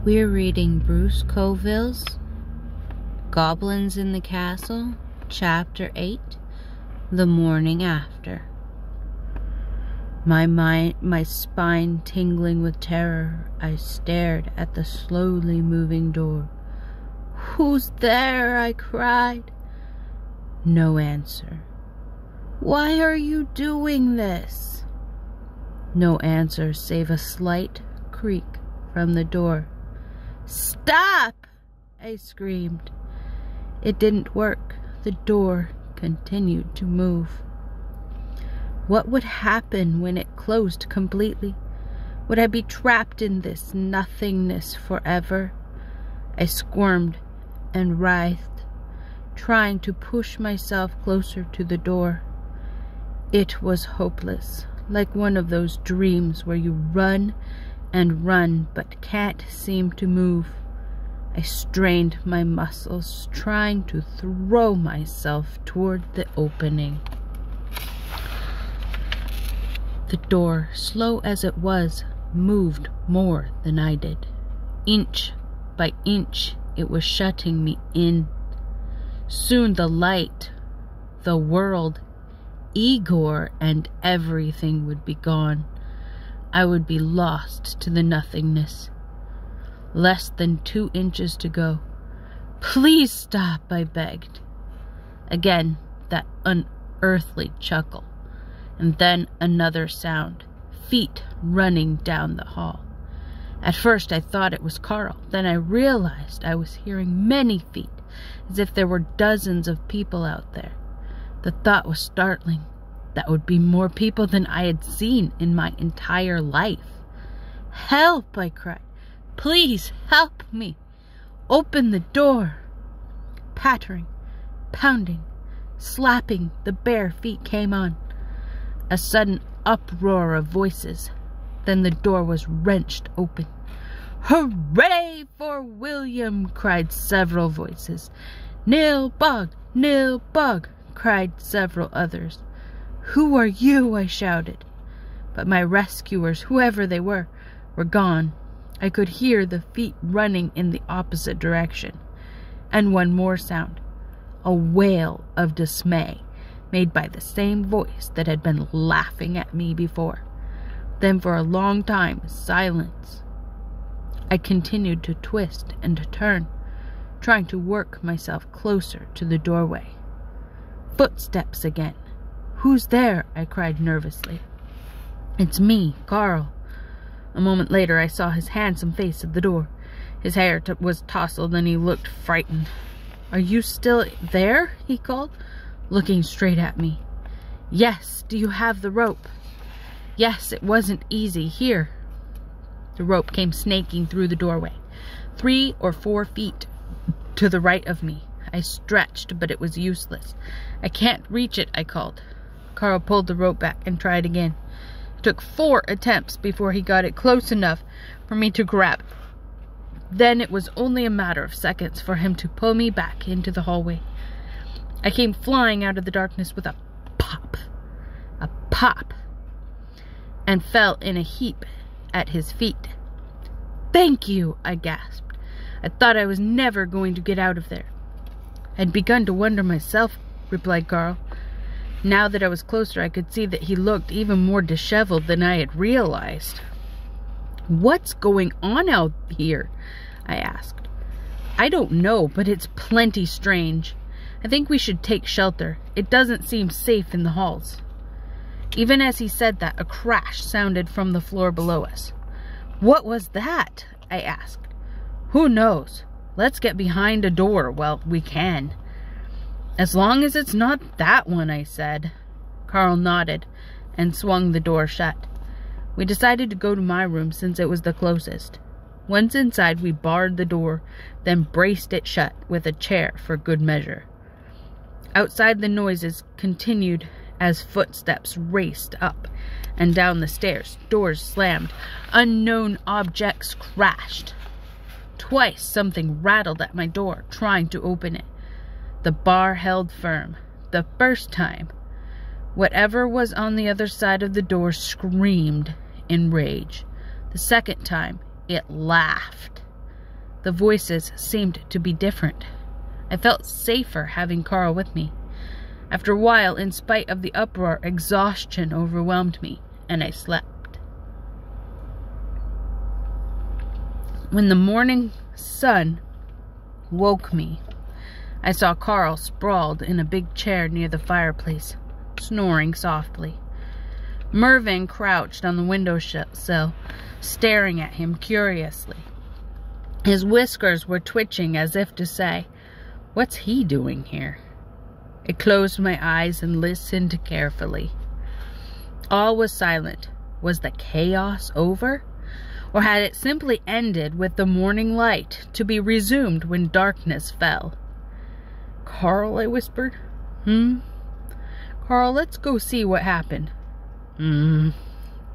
We're reading Bruce Coville's Goblins in the Castle, Chapter 8, The Morning After. My spine tingling with terror, I stared at the slowly moving door. "Who's there?" I cried. No answer. "Why are you doing this?" No answer save a slight creak from the door. "Stop!" I screamed. It didn't work. The door continued to move. What would happen when it closed completely? Would I be trapped in this nothingness forever? I squirmed and writhed, trying to push myself closer to the door. It was hopeless, like one of those dreams where you run and run but can't seem to move. I strained my muscles, trying to throw myself toward the opening. The door, slow as it was, moved more than I did. Inch by inch, it was shutting me in. Soon the light, the world, Igor, and everything would be gone. I would be lost to the nothingness. Less than 2 inches to go. "Please stop," I begged. Again, that unearthly chuckle. And then another sound. Feet running down the hall. At first I thought it was Carl. Then I realized I was hearing many feet, as if there were dozens of people out there. The thought was startling. That would be more people than I had seen in my entire life. "Help!" I cried. "Please help me! Open the door!" Pattering, pounding, slapping, the bare feet came on. A sudden uproar of voices. Then the door was wrenched open. "Hooray for William!" cried several voices. "Nil bug! Nil bug!" cried several others. "Who are you?" I shouted. But my rescuers, whoever they were gone. I could hear the feet running in the opposite direction. And one more sound. A wail of dismay, made by the same voice that had been laughing at me before. Then for a long time, silence. I continued to twist and to turn, trying to work myself closer to the doorway. Footsteps again. "Who's there?" I cried nervously. "It's me, Carl." A moment later, I saw his handsome face at the door. His hair was tousled and he looked frightened. "Are you still there?" he called, looking straight at me. "Yes. Do you have the rope?" "Yes, it wasn't easy. Here." The rope came snaking through the doorway, 3 or 4 feet to the right of me. I stretched, but it was useless. "I can't reach it," I called. Carl pulled the rope back and tried again. It took 4 attempts before he got it close enough for me to grab. Then it was only a matter of seconds for him to pull me back into the hallway. I came flying out of the darkness with a pop, and fell in a heap at his feet. "Thank you," I gasped. I thought I was never going to get out of there. "I'd begun to wonder myself," replied Carl. Now that I was closer, I could see that he looked even more disheveled than I had realized. "What's going on out here?" I asked. "I don't know, but it's plenty strange. I think we should take shelter. It doesn't seem safe in the halls." Even as he said that, a crash sounded from the floor below us. "What was that?" I asked. "Who knows? Let's get behind a door while we can." "As long as it's not that one," I said. Carl nodded and swung the door shut. We decided to go to my room since it was the closest. Once inside, we barred the door, then braced it shut with a chair for good measure. Outside, the noises continued as footsteps raced up and down the stairs. Doors slammed. Unknown objects crashed. Twice something rattled at my door, trying to open it. The bar held firm. The first time, whatever was on the other side of the door screamed in rage. The second time, it laughed. The voices seemed to be different. I felt safer having Carl with me. After a while, in spite of the uproar, exhaustion overwhelmed me, and I slept. When the morning sun woke me, I saw Carl sprawled in a big chair near the fireplace, snoring softly. Mervyn crouched on the windowsill, staring at him curiously. His whiskers were twitching as if to say, "What's he doing here?" I closed my eyes and listened carefully. All was silent. Was the chaos over? Or had it simply ended with the morning light, to be resumed when darkness fell? "Carl," I whispered. "Carl, let's go see what happened."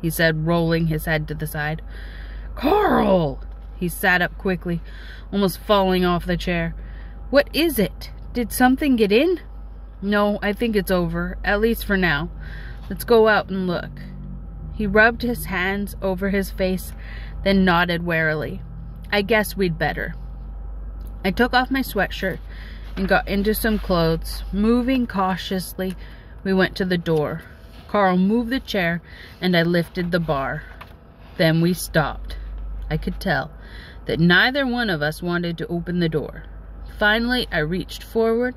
He said, rolling his head to the side. "Carl!" He sat up quickly, almost falling off the chair. "What is it? Did something get in?" "No, I think it's over, at least for now. Let's go out and look." He rubbed his hands over his face, then nodded warily. "I guess we'd better." I took off my sweatshirt and got into some clothes. Moving cautiously, we went to the door. Carl moved the chair, and I lifted the bar. Then we stopped. I could tell that neither one of us wanted to open the door. Finally, I reached forward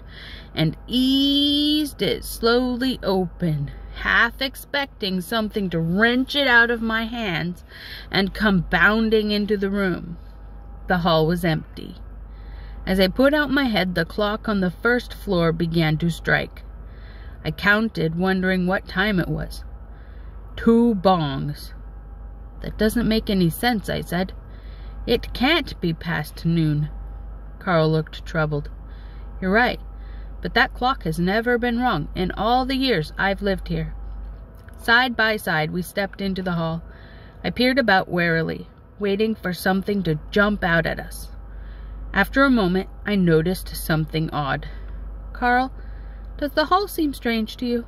and eased it slowly open, half expecting something to wrench it out of my hands and come bounding into the room. The hall was empty. As I put out my head, the clock on the first floor began to strike. I counted, wondering what time it was. 2 bongs. "That doesn't make any sense," I said. "It can't be past noon." Carl looked troubled. "You're right, but that clock has never been wrong in all the years I've lived here." Side by side, we stepped into the hall. I peered about warily, waiting for something to jump out at us. After a moment, I noticed something odd. "Carl, does the hall seem strange to you?"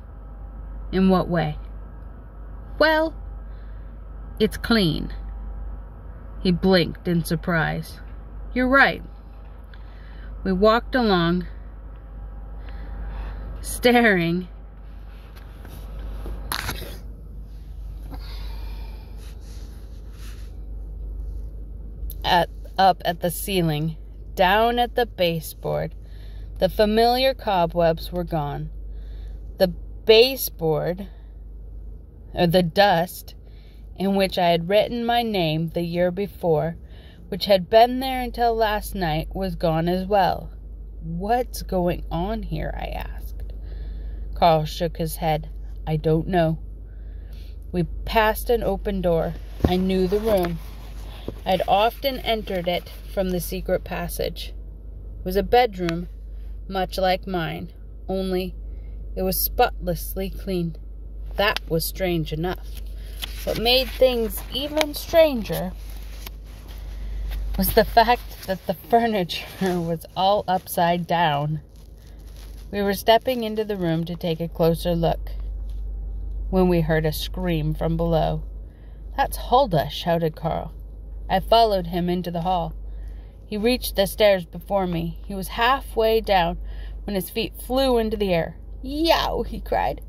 "In what way?" "Well, it's clean." He blinked in surprise. "You're right." We walked along, staring up at the ceiling, down at the baseboard. The familiar cobwebs were gone. The baseboard, or the dust, in which I had written my name the year before, which had been there until last night, was gone as well. "What's going on here?" I asked. Carl shook his head. "I don't know." We passed an open door. I knew the room. I'd often entered it from the secret passage. It was a bedroom, much like mine, only it was spotlessly clean. That was strange enough. What made things even stranger was the fact that the furniture was all upside down. We were stepping into the room to take a closer look when we heard a scream from below. "That's Huldah," shouted Carl. I followed him into the hall. He reached the stairs before me. He was halfway down when his feet flew into the air. "Yow!" he cried,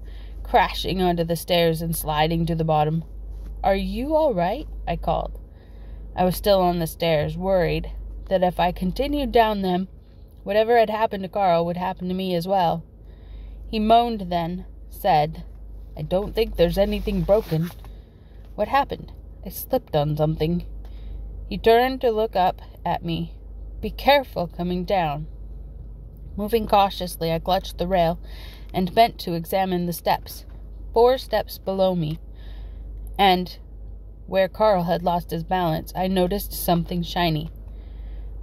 crashing onto the stairs and sliding to the bottom. "Are you all right?" I called. I was still on the stairs, worried that if I continued down them, whatever had happened to Carl would happen to me as well. He moaned, then said, "I don't think there's anything broken." "What happened?" "I slipped on something." He turned to look up at me. "Be careful coming down." Moving cautiously, I clutched the rail and bent to examine the steps. 4 steps below me, and where Carl had lost his balance, I noticed something shiny.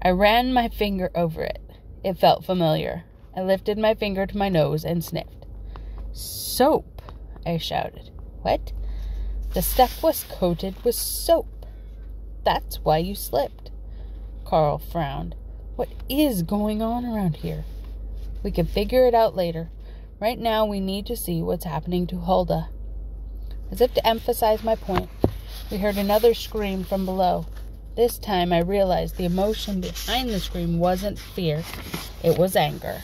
I ran my finger over it. It felt familiar. I lifted my finger to my nose and sniffed. "Soap!" I shouted. "What?" "The step was coated with soap. That's why you slipped." Carl frowned. "What is going on around here?" "We can figure it out later. Right now we need to see what's happening to Huldah." As if to emphasize my point, we heard another scream from below. This time I realized the emotion behind the scream wasn't fear, it was anger.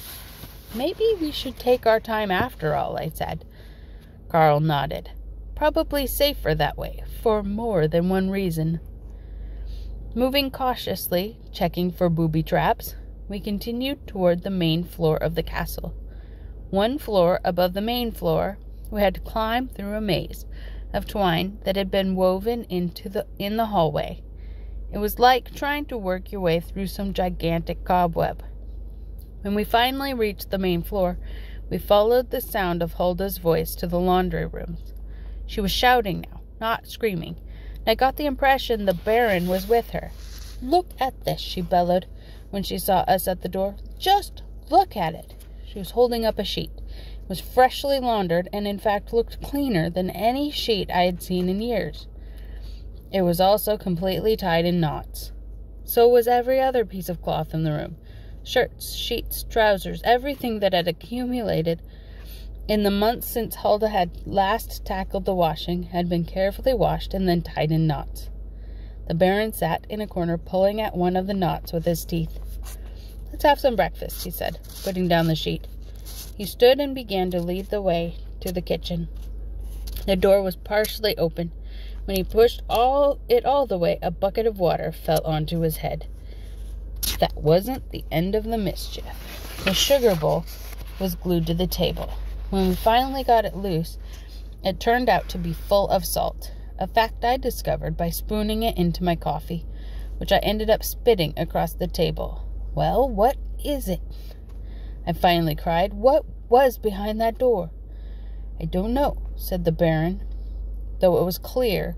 "Maybe we should take our time after all," I said. Carl nodded. "Probably safer that way, for more than one reason." Moving cautiously, checking for booby traps, we continued toward the main floor of the castle. One floor above the main floor, we had to climb through a maze of twine that had been woven in the hallway. It was like trying to work your way through some gigantic cobweb. When we finally reached the main floor, we followed the sound of Hulda's voice to the laundry rooms. She was shouting now, not screaming, and I got the impression the Baron was with her. "Look at this," she bellowed when she saw us at the door. "Just look at it." She was holding up a sheet. It was freshly laundered and in fact looked cleaner than any sheet I had seen in years. It was also completely tied in knots. So was every other piece of cloth in the room. Shirts, sheets, trousers, everything that had accumulated in the months since Hulda had last tackled the washing had been carefully washed and then tied in knots. The Baron sat in a corner pulling at one of the knots with his teeth. "Let's have some breakfast," he said, putting down the sheet. He stood and began to lead the way to the kitchen. The door was partially open. When he pushed it all the way, a bucket of water fell onto his head. That wasn't the end of the mischief. The sugar bowl was glued to the table. When we finally got it loose, it turned out to be full of salt, a fact I discovered by spooning it into my coffee, which I ended up spitting across the table. "Well, what is it?" I finally cried. "What was behind that door?" "I don't know," said the Baron, though it was clear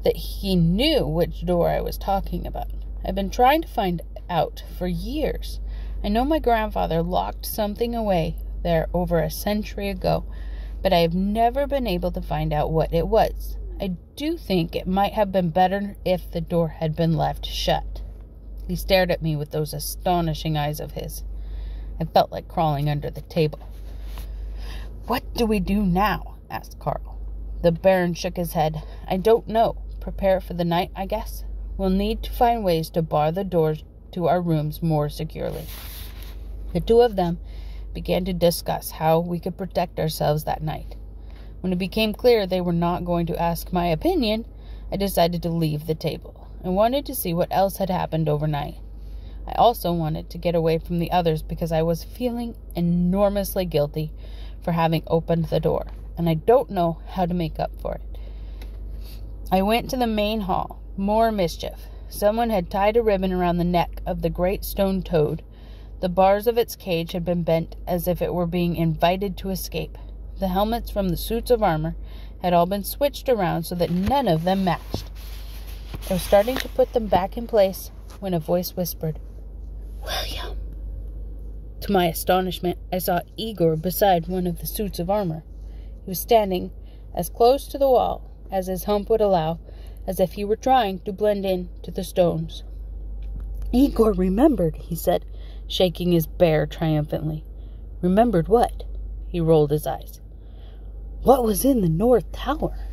that he knew which door I was talking about. "I've been trying to find out for years. I know my grandfather locked something away there over a century ago, but I have never been able to find out what it was. I do think it might have been better if the door had been left shut." He stared at me with those astonishing eyes of his. I felt like crawling under the table. "What do we do now?" asked Carl. The Baron shook his head. "I don't know. Prepare for the night, I guess. We'll need to find ways to bar the doors to our rooms more securely." The two of them began to discuss how we could protect ourselves that night. When it became clear they were not going to ask my opinion, I decided to leave the table. I wanted to see what else had happened overnight. I also wanted to get away from the others because I was feeling enormously guilty for having opened the door, and I don't know how to make up for it. I went to the main hall. More mischief. Someone had tied a ribbon around the neck of the great stone toad. The bars of its cage had been bent as if it were being invited to escape. The helmets from the suits of armor had all been switched around so that none of them matched. I was starting to put them back in place when a voice whispered, "William." To my astonishment, I saw Igor beside one of the suits of armor. He was standing as close to the wall as his hump would allow, as if he were trying to blend in to the stones. "Igor remembered," he said, shaking his bear triumphantly. "Remembered what?" He rolled his eyes. "What was in the North Tower?"